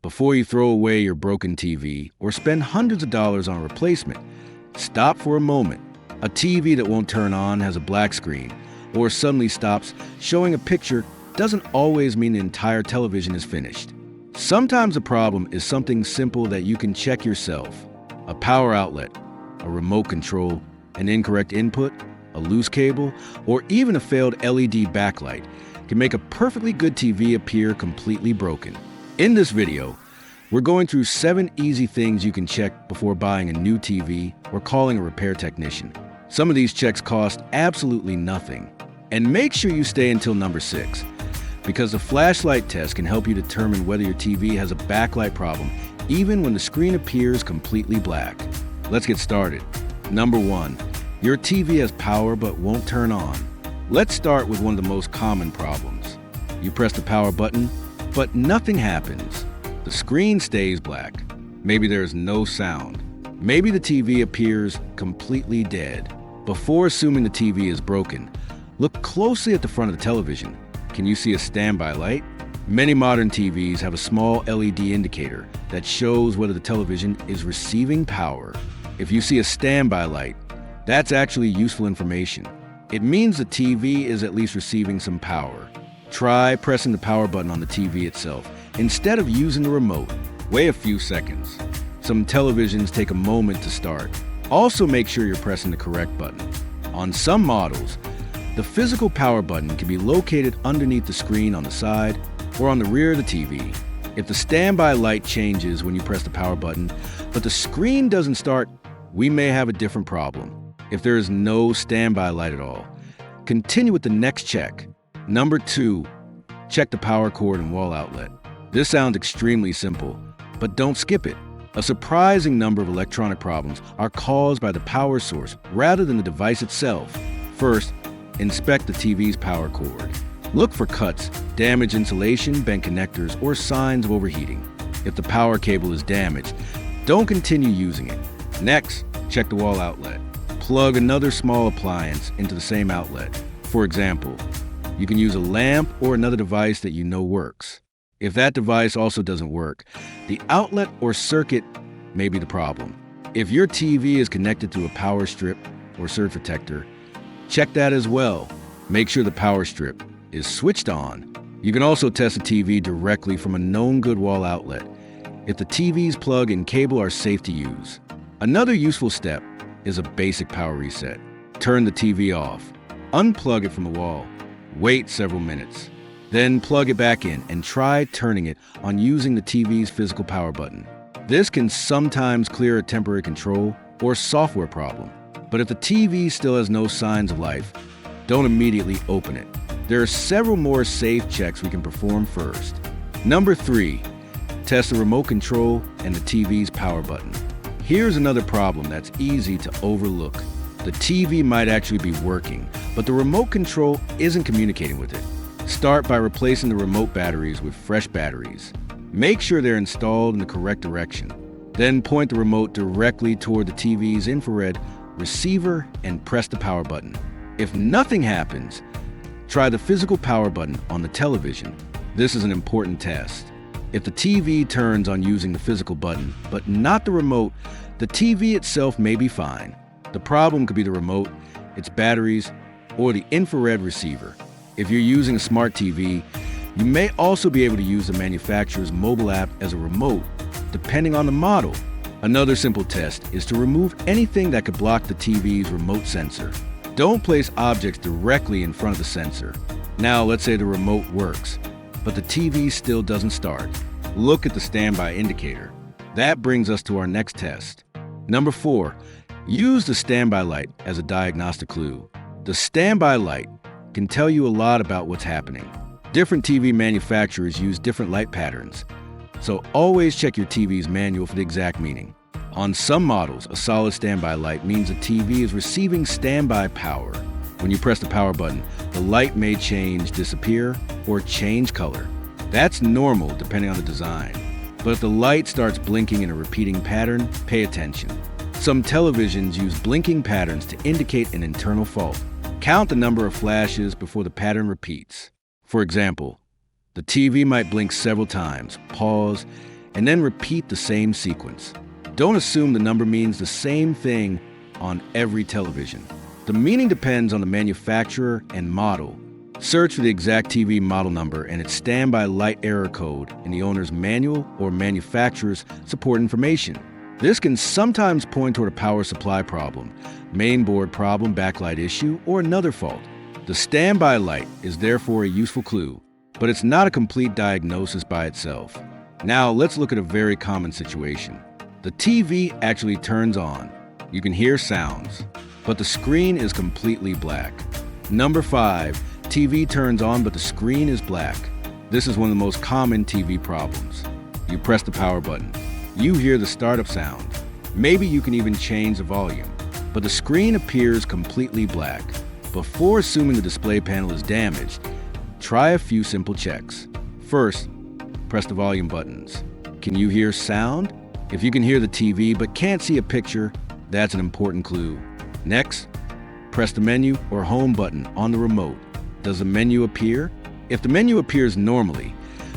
Before you throw away your broken TV or spend hundreds of dollars on a replacement, stop for a moment. A TV that won't turn on, has a black screen, or suddenly stops showing a picture doesn't always mean the entire television is finished. Sometimes the problem is something simple that you can check yourself. A power outlet, a remote control, an incorrect input, a loose cable, or even a failed LED backlight can make a perfectly good TV appear completely broken. In this video, we're going through 7 easy things you can check before buying a new TV or calling a repair technician. Some of these checks cost absolutely nothing. And make sure you stay until number 6, because the flashlight test can help you determine whether your TV has a backlight problem even when the screen appears completely black. Let's get started. Number 1, your TV has power but won't turn on. Let's start with one of the most common problems. You press the power button, but nothing happens. The screen stays black. Maybe there's no sound. Maybe the TV appears completely dead. Before assuming the TV is broken, look closely at the front of the television. Can you see a standby light? Many modern TVs have a small LED indicator that shows whether the television is receiving power. If you see a standby light, that's actually useful information. It means the TV is at least receiving some power. Try pressing the power button on the TV itself instead of using the remote. Wait a few seconds. Some televisions take a moment to start. Also make sure you're pressing the correct button. On some models, the physical power button can be located underneath the screen on the side or on the rear of the TV. If the standby light changes when you press the power button, but the screen doesn't start, we may have a different problem. If there is no standby light at all, continue with the next check. Number 2, check the power cord and wall outlet. This sounds extremely simple, but don't skip it. A surprising number of electronic problems are caused by the power source rather than the device itself. First, inspect the TV's power cord. Look for cuts, damaged insulation, bent connectors, or signs of overheating. If the power cable is damaged, don't continue using it. Next, check the wall outlet. Plug another small appliance into the same outlet. For example, you can use a lamp or another device that you know works. If that device also doesn't work, the outlet or circuit may be the problem. If your TV is connected to a power strip or surge protector, check that as well. Make sure the power strip is switched on. You can also test the TV directly from a known good wall outlet if the TV's plug and cable are safe to use. Another useful step is a basic power reset. Turn the TV off. Unplug it from the wall. Wait several minutes. Then plug it back in and try turning it on using the TV's physical power button. This can sometimes clear a temporary control or software problem. But if the TV still has no signs of life, don't immediately open it. There are several more safe checks we can perform first. Number 3, test the remote control and the TV's power button. Here's another problem that's easy to overlook. The TV might actually be working, but the remote control isn't communicating with it. Start by replacing the remote batteries with fresh batteries. Make sure they're installed in the correct direction. Then point the remote directly toward the TV's infrared receiver and press the power button. If nothing happens, try the physical power button on the television. This is an important test. If the TV turns on using the physical button, but not the remote, the TV itself may be fine. The problem could be the remote, its batteries, or the infrared receiver. If you're using a smart TV, you may also be able to use the manufacturer's mobile app as a remote, depending on the model. Another simple test is to remove anything that could block the TV's remote sensor. Don't place objects directly in front of the sensor. Now, let's say the remote works, but the TV still doesn't start. Look at the standby indicator. That brings us to our next test. Number 4, use the standby light as a diagnostic clue. The standby light can tell you a lot about what's happening. Different TV manufacturers use different light patterns, so always check your TV's manual for the exact meaning. On some models, a solid standby light means the TV is receiving standby power. When you press the power button, the light may change, disappear, or change color. That's normal depending on the design. But if the light starts blinking in a repeating pattern, pay attention. Some televisions use blinking patterns to indicate an internal fault. Count the number of flashes before the pattern repeats. For example, the TV might blink several times, pause, and then repeat the same sequence. Don't assume the number means the same thing on every television. The meaning depends on the manufacturer and model. Search for the exact TV model number and its standby light error code in the owner's manual or manufacturer's support information. This can sometimes point toward a power supply problem, mainboard problem, backlight issue, or another fault. The standby light is therefore a useful clue, but it's not a complete diagnosis by itself. Now let's look at a very common situation. The TV actually turns on. You can hear sounds, but the screen is completely black. Number 5, TV turns on but the screen is black. This is one of the most common TV problems. You press the power button. You hear the startup sound. Maybe you can even change the volume, but the screen appears completely black. Before assuming the display panel is damaged, try a few simple checks. First, press the volume buttons. Can you hear sound? If you can hear the TV but can't see a picture, that's an important clue. Next, press the menu or home button on the remote. Does the menu appear? If the menu appears normally,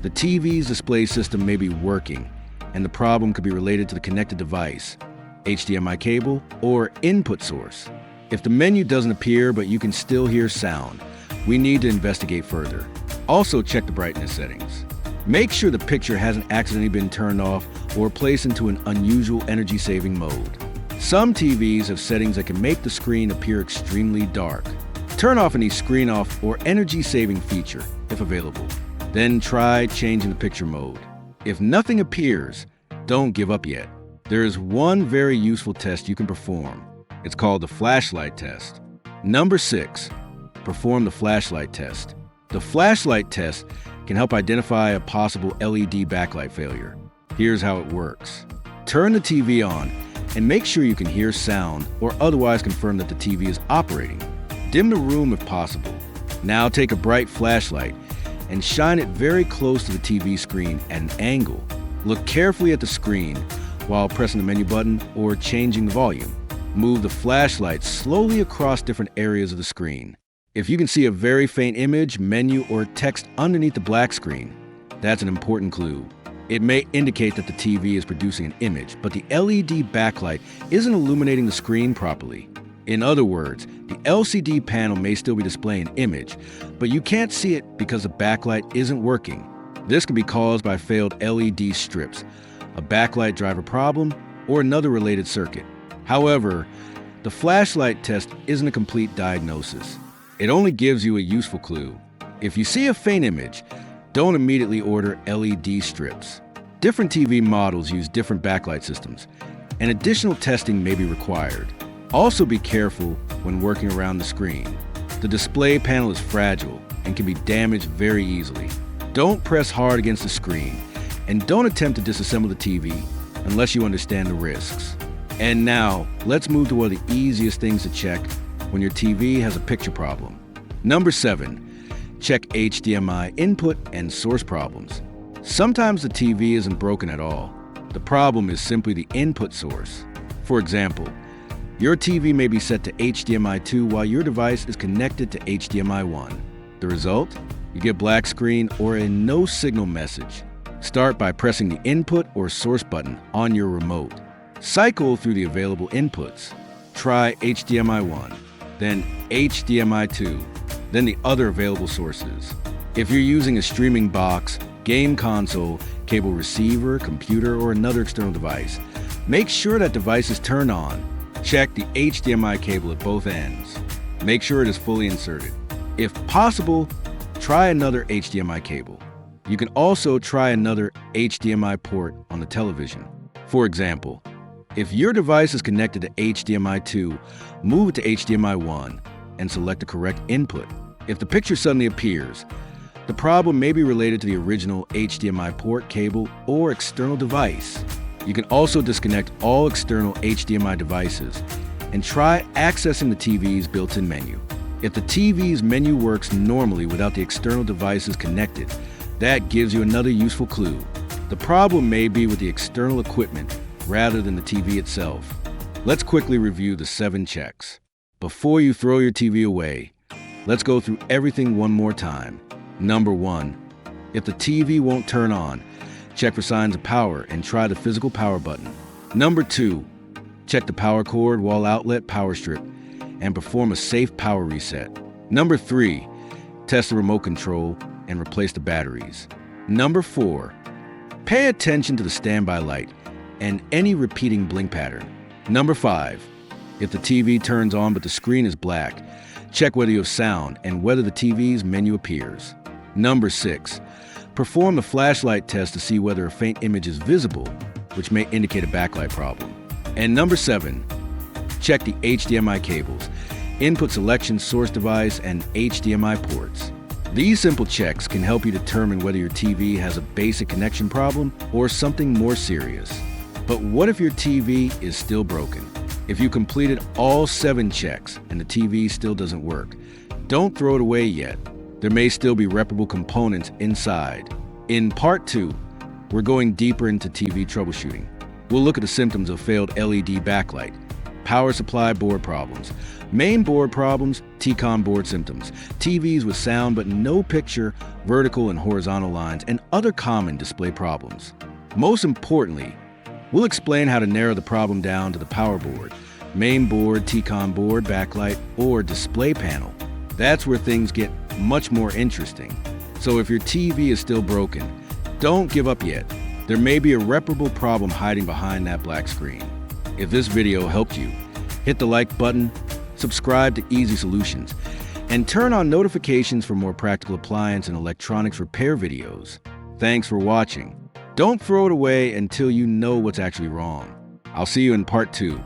the TV's display system may be working, and the problem could be related to the connected device, HDMI cable, or input source. If the menu doesn't appear but you can still hear sound, we need to investigate further. Also check the brightness settings. Make sure the picture hasn't accidentally been turned off or placed into an unusual energy-saving mode. Some TVs have settings that can make the screen appear extremely dark. Turn off any screen off or energy-saving feature, if available. Then try changing the picture mode. If nothing appears, don't give up yet. There is one very useful test you can perform. It's called the flashlight test. Number 6, perform the flashlight test. The flashlight test can help identify a possible LED backlight failure. Here's how it works. Turn the TV on and make sure you can hear sound or otherwise confirm that the TV is operating. Dim the room if possible. Now take a bright flashlight and shine it very close to the TV screen at an angle. Look carefully at the screen while pressing the menu button or changing the volume. Move the flashlight slowly across different areas of the screen. If you can see a very faint image, menu, or text underneath the black screen, that's an important clue. It may indicate that the TV is producing an image, but the LED backlight isn't illuminating the screen properly. In other words, the LCD panel may still be displaying an image, but you can't see it because the backlight isn't working. This can be caused by failed LED strips, a backlight driver problem, or another related circuit. However, the flashlight test isn't a complete diagnosis. It only gives you a useful clue. If you see a faint image, don't immediately order LED strips. Different TV models use different backlight systems, and additional testing may be required. Also be careful when working around the screen. The display panel is fragile and can be damaged very easily. Don't press hard against the screen, and don't attempt to disassemble the TV unless you understand the risks. And now, let's move to one of the easiest things to check when your TV has a picture problem. Number 7, check HDMI input and source problems. Sometimes the TV isn't broken at all. The problem is simply the input source. For example, your TV may be set to HDMI 2 while your device is connected to HDMI 1. The result? You get black screen or a no signal message. Start by pressing the input or source button on your remote. Cycle through the available inputs. Try HDMI 1, then HDMI 2, then the other available sources. If you're using a streaming box, game console, cable receiver, computer, or another external device, make sure that device is turned on. Check the HDMI cable at both ends. Make sure it is fully inserted. If possible, try another HDMI cable. You can also try another HDMI port on the television. For example, if your device is connected to HDMI 2, move it to HDMI 1 and select the correct input. If the picture suddenly appears, the problem may be related to the original HDMI port cable or external device. You can also disconnect all external HDMI devices and try accessing the TV's built-in menu. If the TV's menu works normally without the external devices connected, that gives you another useful clue. The problem may be with the external equipment rather than the TV itself. Let's quickly review the 7 checks. Before you throw your TV away, let's go through everything one more time. Number 1, if the TV won't turn on, Check for signs of power and try the physical power button. Number 2, check the power cord, wall outlet, power strip, and perform a safe power reset. Number 3, test the remote control and replace the batteries. Number 4, pay attention to the standby light and any repeating blink pattern. Number 5, if the TV turns on but the screen is black, check whether you have sound and whether the TV's menu appears. Number 6, perform the flashlight test to see whether a faint image is visible, which may indicate a backlight problem. And number 7, check the HDMI cables, input selection, source device, and HDMI ports. These simple checks can help you determine whether your TV has a basic connection problem or something more serious. But what if your TV is still broken? If you completed all 7 checks and the TV still doesn't work, don't throw it away yet. There may still be reparable components inside. In part 2, we're going deeper into TV troubleshooting. We'll look at the symptoms of failed LED backlight, power supply board problems, main board problems, T-Con board symptoms, TVs with sound but no picture, vertical and horizontal lines, and other common display problems. Most importantly, we'll explain how to narrow the problem down to the power board, main board, T-Con board, backlight, or display panel. That's where things get much more interesting. So if your TV is still broken, don't give up yet. There may be a reparable problem hiding behind that black screen. If this video helped you, hit the like button, subscribe to Easy Solutions, and turn on notifications for more practical appliance and electronics repair videos. Thanks for watching. Don't throw it away until you know what's actually wrong. I'll see you in part 2.